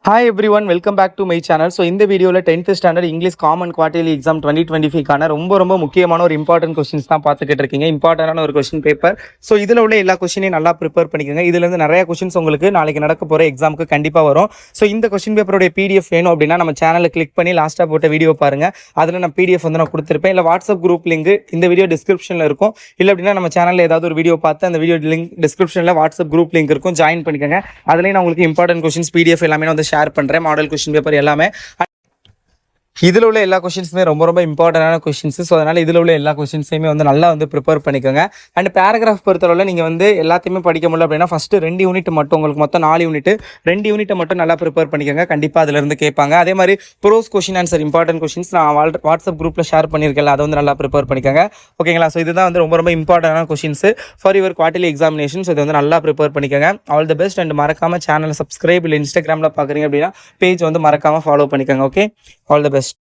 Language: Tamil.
Hi everyone welcome back to my channel. So இந்த வீடியோவில் 10th standard English common quarterly exam 2025க்கான ரொம்ப முக்கியமான ஒரு இம்பார்ட்டன்ட் கொஸ்டின்ஸ் தான் பார்த்துக்கிட்டு இருக்கீங்க. இம்பார்ட்டண்டான ஒரு கொஸ்டின் பேப்பர். ஸோ இதில் உள்ள எல்லா கொஸ்டினையும் நல்லா ப்ரிப்பேர் பண்ணிக்கோங்க. இதுலேருந்து நிறைய கொஸ்டின்ஸ் உங்களுக்கு நாளைக்கு நடக்க போகிற எக்ஸாமுக்கு கண்டிப்பாக வரும். ஸோ இந்த கொஸ்டின் பேப்பருடைய பிடிஎஃப் வேணும் அப்படின்னா நம்ம சேனலில் கிளிக் பண்ணி லாஸ்ட்டாக போட்ட வீடியோ பாருங்கள். அதில் நான் பிடிஎஃப் வந்து நான் கொடுத்துருப்பேன். இல்லை வாட்ஸ்அப் குரூப் லிங்க் இந்த வீடியோ டிஸ்கிரிப்ஷனில் இருக்கும். இல்லை அப்படின்னா நம்ம சேனலில் ஏதாவது ஒரு வீடியோ பார்த்து அந்த வீடியோ லிங்க் டிஸ்கிரிப்ஷனில் வாட்ஸ்அப் குரூப் லிங்க் இருக்கும், ஜாயின் பண்ணிக்கோங்க. அதுலேயும் நான் உங்களுக்கு இம்பார்ட்டன்ட் கொஸ்டின்ஸ் பிடிஎஃப் எல்லாமே வந்து ஷேர் பண்ணுறேன். மாடல் கொஸ்டின் பேப்பர் எல்லாமே இதில் உள்ள எல்லா கொஸ்டின்ஸுமே ரொம்ப இம்பார்ட்டண்டான கொஸ்டின்ஸ். ஸோ அதனால் இதில் உள்ள எல்லா கொஸ்டின்ஸையுமே வந்து நல்லா வந்து ப்ரிப்பேர் பண்ணிக்கோங்க. அண்ட் பேராகிராஃப் பொறுத்தளவில் நீங்கள் வந்து எல்லாத்தையுமே படிக்க முடியல அப்படின்னா ஃபஸ்ட்டு 2 யூனிட் மட்டும், உங்களுக்கு மொத்தம் 4 யூனிட், 2 யூனிட்டை மட்டும் நல்லா ப்ரிப்பேர் பண்ணிக்கோங்க. கண்டிப்பாக அதிலிருந்து கேட்பாங்க. அதே மாதிரி prose question answer important questions நான் வாட்ஸ்அப் குரூப்பில் ஷேர் பண்ணியிருக்கேன், அதை வந்து நல்லா ப்ரிப்பேர் பண்ணிக்கோங்க. ஓகேங்களா? ஸோ இதுதான் வந்து ரொம்ப இம்பார்ட்டண்டான questions for your quarterly examination. So இது வந்து நல்லா ப்ரிப்பேர் பண்ணிக்கோங்க. All the best. அண்ட் மறக்காமல் சேனலை சப்ஸ்கிரைப், இல்லை இன்ஸ்டாகிராமில் பார்க்குறீங்க அப்படின்னா பேஜ் வந்து மறக்காமல் ஃபாலோ பண்ணிக்கோங்க. Okay, all the best.